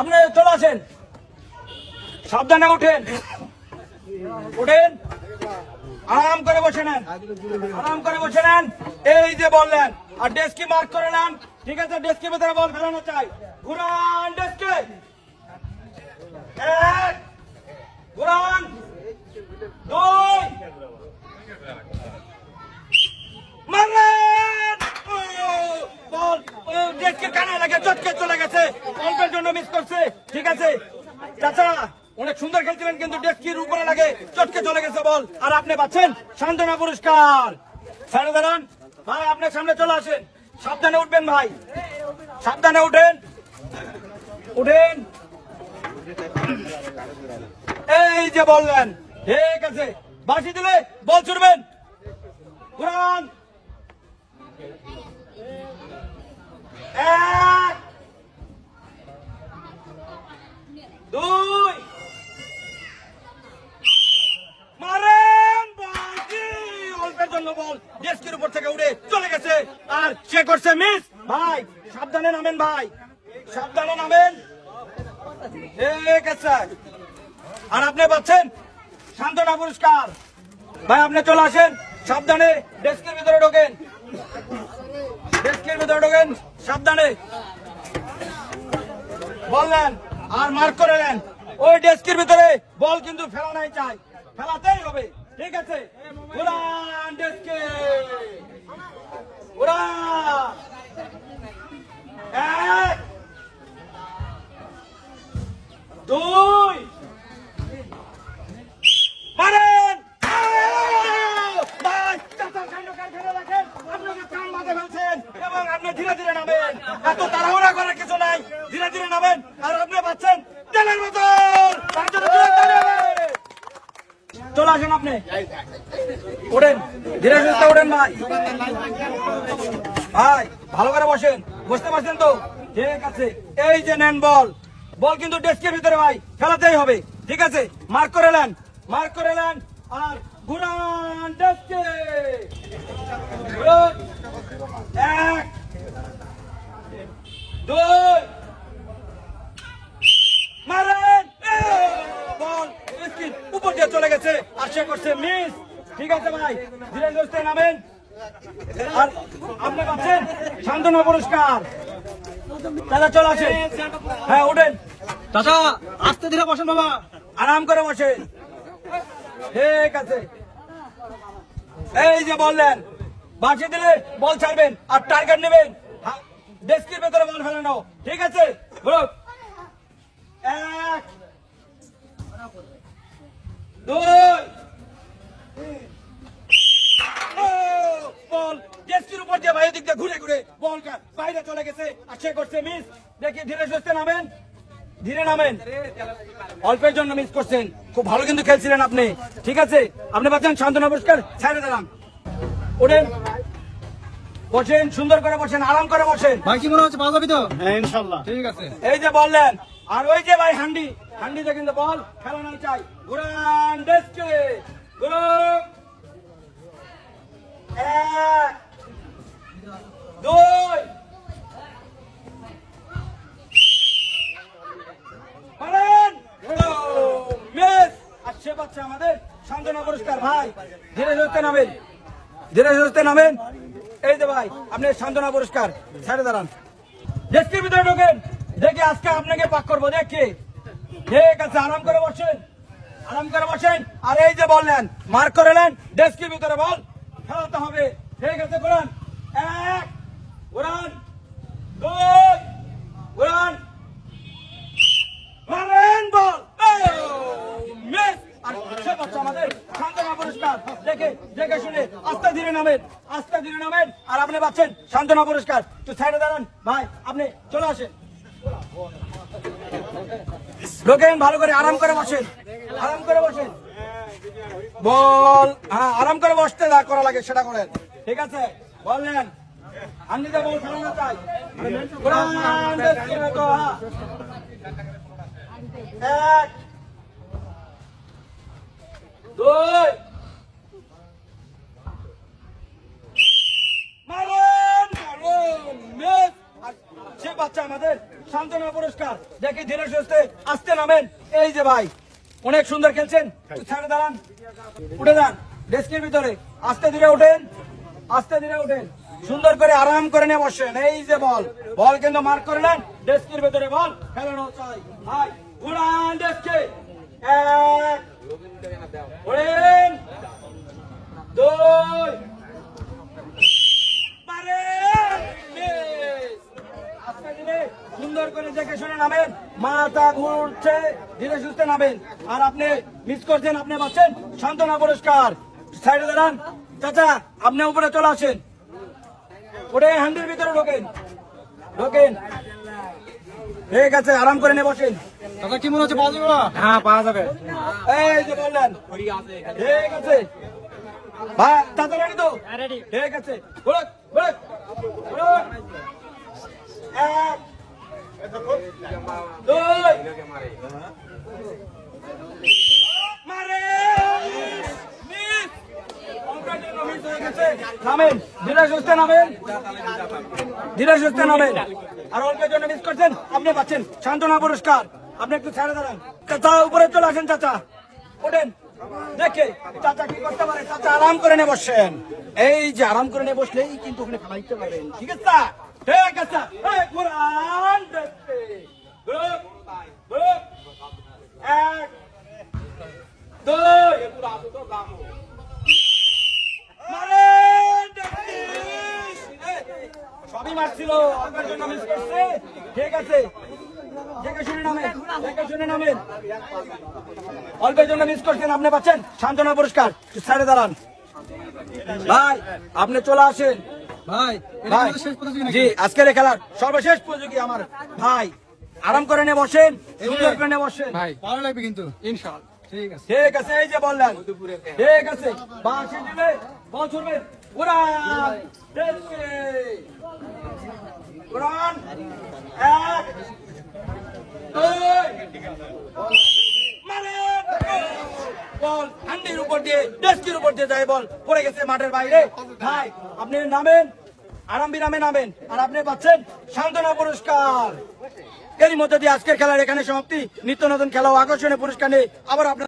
আপনি চলে আসেন, সাবধানে ওঠেন, ওঠেন, আরাম করে বসে নেন, আরাম করে বসে নেন। এই যে বললেন, আর ডেস্কি মার্ক করে নেন, ঠিক আছে? ডেস্কের ভিতরে বল ফেলানো চাই। ঘুরান ডেস্কে, এক, ঘুরান, দুই, মারেন। বল ডেস্কের কানে লাগে, চটকে চলে গেছে, অল্পের জন্য মিস করছে। ঠিক আছে চাচা, অনেক সুন্দর খেলছিলেন, কিন্তু ডেস্কির উপরে লাগে, চটকে চলে গেছে বল। আর আপনি পাচ্ছেন সান্ত্বনা পুরস্কার। সামনে দাঁড়ান ভাই, আপনার সামনে চলে আসেন, সাবধানে উঠবেন ভাই, সাবধানে উঠেন, উঠেন। এই যে বললেন, ঠিক আছে, বাঁশি দিলে বল ছুড়বেন। ঘুরান, এক, দুই, মারেন। বাজি অল্পের জন্য বল ডেস্কের উপর থেকে উড়ে চলে গেছে, আর সে করছে মিস। ভাই সাবধানে নামেন, ভাই সাবধানে নামেন। ঠিক আছে, আর আপনি পাচ্ছেন সান্ত্বনা পুরস্কার। ভাই আপনি চলে আসেন, সাবধানে ডেস্কের ভিতরে ঢোকেন, ডেস্কের ভিতরে ঢোকেন, সাবধানে। বললেন আর মার্ক করে নেন, ওই ডেস্কের ভিতরে বল কিন্তু ফেলা নাই চাই, ফেলাতেই হবে। ঠিক আছে, উড়ান ডেস্কে, উড়ান, এক, দুই, মারেন। ভাই চাচার কাণ্ডকার ফেলে রাখেন, আপনাকে কান মাঝে ফেলছেন, এবং আপনি ধীরে ধীরে নামেন, এত তাড়াহুড়া করার কিছু নাই, ধীরে ধীরে নামেন। আর আপনি পাচ্ছেন তেলের বোতল। চলে আসেন, আপনি ওঠেন, ধীরে সুস্থে ওঠেন ভাই, ভাই ভালো করে বসেন, বুঝতে পারছেন তো? ঠিক আছে, এই যে নেন বল, বল কিন্তু ডেস্কের ভিতরে ভাই ফেলাতেই হবে। ঠিক আছে, মার্ক করে নেন, মার্ক করে নেন, আর ঘুরান ডেস্কে, এক, দুই, মারেন। বল ডেস্কের উপর দিয়ে চলে গেছে, আর সে করছে মিস। ঠিক আছে ভাই, ধীরে সুস্থে নামেন, আর আপনি পাচ্ছেন সান্ত্বনা পুরস্কার। দাদা চলে আসেন, হ্যাঁ ওঠেন চাচা, আস্তে ধীরে বসেন বাবা, আরাম করে বসেন। ঠিক আছে, এই যে বললেন, বাঁশি দিলে বল ছাড়বেন আর টার্গেট নেবেন, ডেস্কের ভেতরে বল ফেলানো। ঠিক আছে, এক, দুই, বল ডেস্কের উপর দিয়ে বাইরের দিক দিয়ে ঘুরে ঘুরে বলটা বাইরে চলে গেছে, আর সে করছে মিস। দেখি ধীরে সুস্থে নামেন, ধীরে নামেন, অল্পের জন্য মিস করছেন, খুব ভালো কিন্তু খেলছিলেন আপনি। ঠিক আছে, আপনি পাচ্ছেন সান্ত্বনা পুরস্কার। ছেড়ে দিলাম, ওঠেন, বসেন, সুন্দর করে বসেন, আরাম করে বসেন। ভাই কি মনে হচ্ছে পাওয়া যাবে তো? হ্যাঁ ইনশাআল্লাহ। ঠিক আছে, এই যে বললেন, আর ওই যে ভাই হান্ডি, হান্ডিতে কিন্তু বল খেলানো চাই। ঘুরান ডেস্কে, ঘুরুন, এক, দুই, মারেন। মিস, আর সে পাচ্ছে আমাদের সান্ত্বনা পুরস্কার। ভাই ধীরে সুস্থে নামেন, ধীরে সুস্থে নামেন। এই যে ভাই আপনি সান্ত্বনা পুরস্কার। ছেড়ে দাঁড়ান, ডেস্কের ভিতরে ঢোকেন, দেখি আজকে আপনাকে পাক করবো, দেখি। ঠিক আছে, আরাম করে বসেন, আরাম করে বসেন। আর এই যে বললেন, মার্ক করে নেন, ডেস্কের ভিতরে বল খেলাতে হবে। ঠিক আছে, ঘোরান, এক, ঘোরান, দুই, ঘোরান, মারেন বল, মিস। আর সে পাচ্ছে আমাদের সান্ত্বনা পুরস্কার। দেখে দেখে শুনে আস্তে ধীরে নামেন, আস্তে ধীরে নামেন, আর আপনি পাচ্ছেন সান্ত্বনা পুরস্কার। তো সাইডে দাঁড়ান ভাই, আপনি চলে আসেন, ঢোকেন, ভালো করে আরাম করে বসেন, আরাম করে বসেন। বল হ্যাঁ আরাম করে বসতে যা করা লাগে সেটা করেন। ঠিক আছে, বললেন হান্ডিতে বল খেলানো চাই। এক, দুই, মারেন, মারেন, মিস। আর সে বাচ্চা আমাদের সান্ত্বনা পুরস্কার। দেখি ধীরে সুস্থে আস্তে নামেন। এই যে ভাই অনেক সুন্দর খেলছেন, একটু ছাড়ে দাঁড়ান, উঠে যান ডেস্কের ভিতরে, আস্তে ধীরে ওঠেন, আস্তে ধীরে ওঠেন, সুন্দর করে আরাম করে নিয়ে বসেন। এই যে বল, বল কিন্তু মার্ক করে নেন, ডেস্কের ভিতরে বল খেলানো চাই। ভাই উড়ান ডেস্কে, এক ওড়েন, দুই মারেন, মিস। আস্তে ধীরে সুন্দর করে দেখে শুনে নামেন, মাথা ঘুরছে, ধীরে সুস্থে নামেন। আর আপনি মিস করছেন, আপনি পাচ্ছেন সান্ত্বনা পুরস্কার। সাইডে দাঁড়ান, চাচা আপনি উপরে চলে আসেন, ওটা হ্যান্ডের ভিতরে ঢোকেন, ঢোকেন। ঠিক আছে, আরাম করে নিয়ে বসেন। চাচা কি মনে হচ্ছে পাওয়া যাবে না? হ্যাঁ পাওয়া যাবে। এই যে বললেন, ঠিক আছে ভাই, চাচা রেডি তো? ঠিক আছে, ঘুরুক, ঘুরুক, ঘুরুক। এক, দুই, মারে, মিস। অঙ্কের জন্য মিস হয়ে গেছে। নামেন, ধীরে সুস্থে নামেন, ধীরে সুস্থে নামেন। আর অঙ্কের জন্য মিস করছেন, আপনি পাচ্ছেন সান্ত্বনা পুরস্কার। আপনি একটু ছেড়ে দাঁড়ান, চাচা উপরে চলে আসেন, চাচা ওঠেন। দেখে চাচা কি করতে পারে, চাচা আরাম করে নিয়ে বসেন। এই যে আরাম করে নিয়ে বসলেই কিন্তু ওখানে খেলাইতে পারবেন। ঠিক আছে, ঠিক আছে। এই কোরআন দেখতে গ্রুপ গ্রুপ, এক, দুই, মারেন দেখতে। সবই মারছিল, আপনার জন্য মিস করছে। ঠিক আছে, দেখে শুনে নামেন, দেখে শুনে নামেন। অল্পের জন্য মিস করছেন, আপনি পাচ্ছেন সান্ত্বনা পুরস্কার। সাইডে দাঁড়ান ভাই, আপনি চলে আসেন। ভাই এটা ভাই আমাদের শেষ প্রতিযোগী নাকি? জি, আজকের এই খেলার সর্বশেষ প্রতিযোগী আমার ভাই। আরাম করে নিয়ে বসেন, সুন্দর করে নিয়ে বসেন। ভাই ভালো লাগবে কিন্তু। ইনশাআল্লাহ। ঠিক আছে। ঠিক আছে, এই যে বললেন, ঠিক আছে, বাঁশি দিলে বল ছুড়বেন, উড়ান দেখে উড়ান, এক, দুই, মারেন। বল হান্ডির উপর দিয়ে, ডেস্কের উপর দিয়ে যায়, বল পড়ে গেছে মাঠের বাইরে। ভাই আপনি নামেন, আরাম বিরামে নামেন। আর আপনি পাচ্ছেন সান্ত্বনা পুরস্কার। এরই মধ্যে দিয়ে আজকের খেলার এখানে সমাপ্তি। নিত্য নতুন খেলা ও আকর্ষণীয় পুরস্কার নিয়ে আবার আপনার